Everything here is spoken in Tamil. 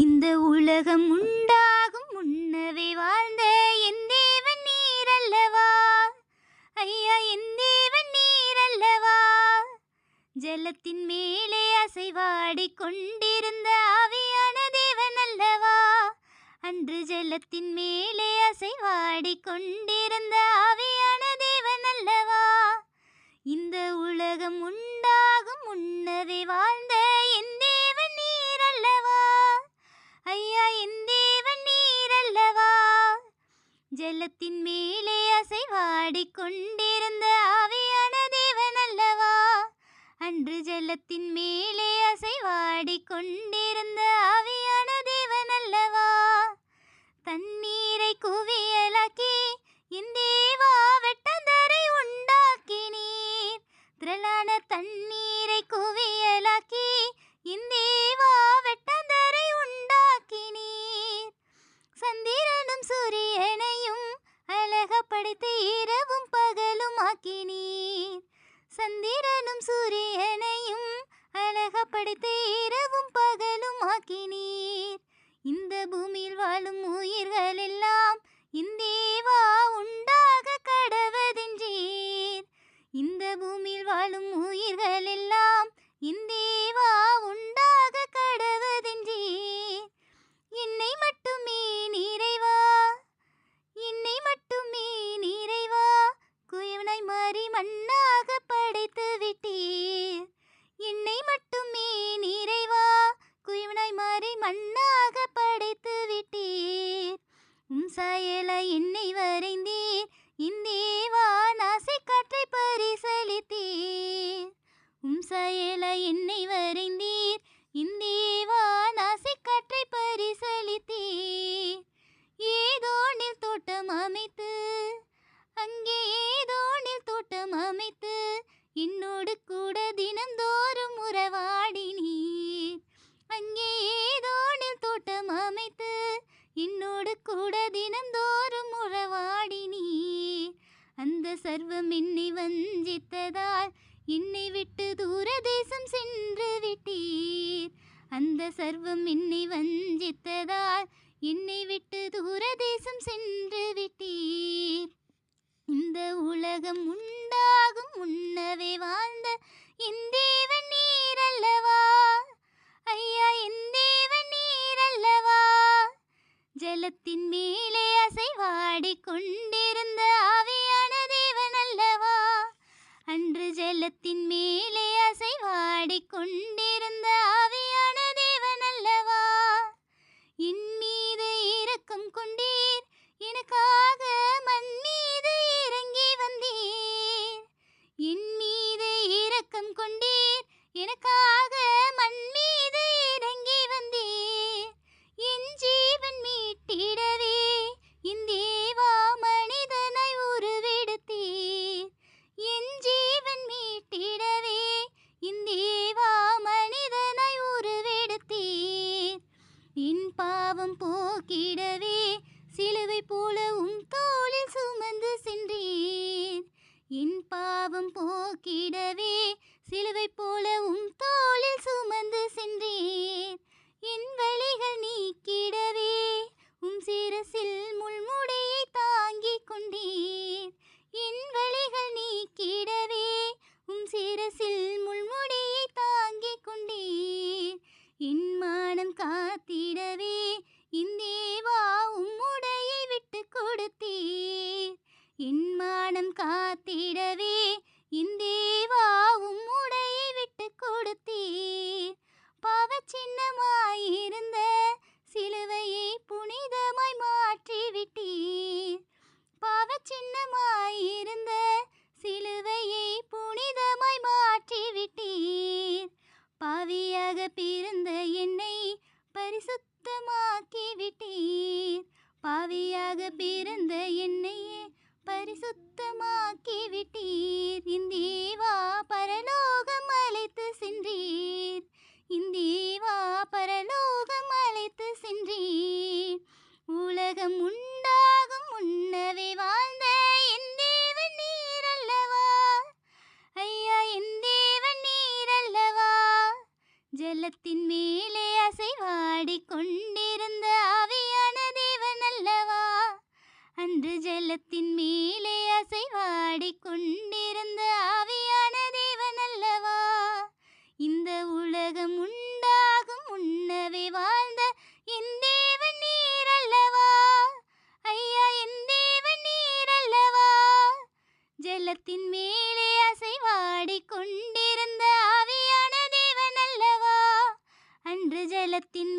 இந்த உலகம் உண்டாகும் முன்னவே வாழ்ந்த என் தேவன் நீரல்லவா, ஐயா என் தேவன் நீரல்லவா. ஜலத்தின் மேலே அசைவாடிக் கொண்டிருந்த ஆவியான தேவன் அல்லவா, அன்று ஜலத்தின் மேலே அசைவாடிக் கொண்டிருந்த ஆவியான தேவன் அல்லவா. இந்த உலகம் உண்டாகும் முன்னவே வாழ்ந்த என் தேவன் நீரல்லவா, ஐயா என் தேவன் நீரல்லவா. ஜலத்தின் மேலே அசைவாடிக் கொண்டிருந்த ஆவியான தேவன் அல்லவா, அன்று ஜலத்தின் மேலே அசைவாடிக் கொண்டிருந்த ஆவியான தேவன் அல்லவா. தண்ணீரை குவியலாக்கி என் தேவா வெட்டந்தரை உண்டாக்கினீர், திரளான தண்ணீரை குவியலாக்கி என் தேவா வெட்டந்தரை உண்டாக்கினீர். சந்திரனும் சூரியனையும் அழகப்படுத்தி இரவும் பகலும் ஆக்கினீர், சந்திரனும் சூரியனையும் அழகப்படுத்தி இரவும் பகலும் ஆக்கினீர். இந்த பூமியில் வாழும் உயிர்கள் எல்லாம் என் தேவா உண்டாக கடவதென்றீர், இந்த பூமியில் வாழும் உயிர்கள் எல்லாம் என் தேவா உண்டாக கடவதென்றீர். என்னை மட்டுமே நிறைவா, என்னை மட்டுமே நிறைவா குயவனாய் மாறி மண்ணாக படைத்து விட்டீர், என்னை மட்டுமே நிறைவா குயவனாய் மாறி மண்ணாக படைத்து விட்டீர். சாயலாய் என்னை வரைந்தீர் என் தேவா நாசை காற்றை பரிசளித்தீர், சாயலாய் என்னை வரைந்தீர் என் தேவா நாசை காற்றை பரிசளித்தீர். ஏதோனில் தோட்டம் அமைத்து, அங்கே ஏதோனில் தோட்டம் அமைத்து என்னோடு கூட தினந்தோறும் உறவாடினீர், அங்கே ஏதோனில் தோட்டம் அமைத்து என்னோடு கூட தினந்தோறும் உறவாடினீர். அந்த சர்வம் என்னை வஞ்சித்ததால் என்னை விட்டு தூர தேசம் சென்று விட்டீர், அந்த சர்வம் என்னை வஞ்சித்ததால் என்னை விட்டு தூர தேசம் சென்று விட்டீர். இந்த உலகம் உண்டாகும் முன்னவே வாழ்ந்த என் தேவன் நீரல்லவா, ஐயா என் தேவன் நீரல்லவா. ஜலத்தின் மேலே அசைவாடிக் கொண்டிருந்த ஆவியான தேவன் அல்லவா, அன்று ஜலத்தின் மேலே அசைவாடிக் கொண்டிருந்த ஆவியான தேவன் அல்லவா. என் மீது இரக்கம் கொண்டீர், எனக்காக மண் மீது இறங்கி வந்தீர், என் மீது இரக்கம் கொண்டீர், எனக்காக மண் மீது இறங்கி வந்தீர். என் ஜீவன் மீட்டிடவே என் தேவா மனிதனை உருவெடுத்தீர், என் ஜீவன் மீட்டிடவே என் தேவா மனிதனை உருவெடுத்தீர். என் பாவம் போக்கிடவே சிலுவை போல தோளில் சுமந்து சென்றீர், என் பாவம் போக்கிடவே சிலுவை போல தோளில் சுமந்து சென்றீர். என் வலிகள் நீக்கிடவே சிரசில் முள்முடியை தாங்கிக் கொண்டீர், என் வலிகள் நீக்கிடவே சிரசில் முள்முடியை தாங்கிக் கொண்டீர். என் மானம் காத்திடவே என் தேவா உம்முடையை விட்டு கொடுத்தீர், என் மானம் காத்திடவே என் தேவா உம்முடையை விட்டு கொடுத்தீர். பாவச்சின்னமாயிருந்த சிலுவையை புனிதமாய் மாற்றிவிட்டீர், பாவச்சின்னமாயிருந்த சிலுவையை புனிதமாய் மாற்றிவிட்டீர். பாவியாக பிறந்த என்னை பரிசுத்தமாக்கி விட்டீர், பாவியாக பிறந்த என்னை பரிசுத்தமாக்கி விட்டீர். என் தேவா பரலோகம் அழைத்து சென்றீர், என் தேவா பரலோகம் அழைத்து சென்றீர். உலகம் உண்டாகும் முன்னவே வாழ்ந்த என் தேவன் நீரல்லவா, ஐயா என் தேவன் நீரல்லவா. ஜலத்தின் மேலே அசைவாடிக் கொண்டு கொண்டிருந்த ஆவியான தேவன் அல்லவா? அன்று ஜலத்தின் மேலே அசைவாடிக் கொண்டிருந்த ஆவியான தேவன் அல்லவா? இந்த உலகம் உண்டாகும் முன்னவே வாழ்ந்த என் தேவன் நீர் அல்லவா? ஐயா, என் தேவன் நீர் அல்லவா? ஜலத்தின் மேலே அசைவாடிக் கொண்டிருந்த ஆவியான தேவன் அல்லவா? அன்று ஜலத்தின்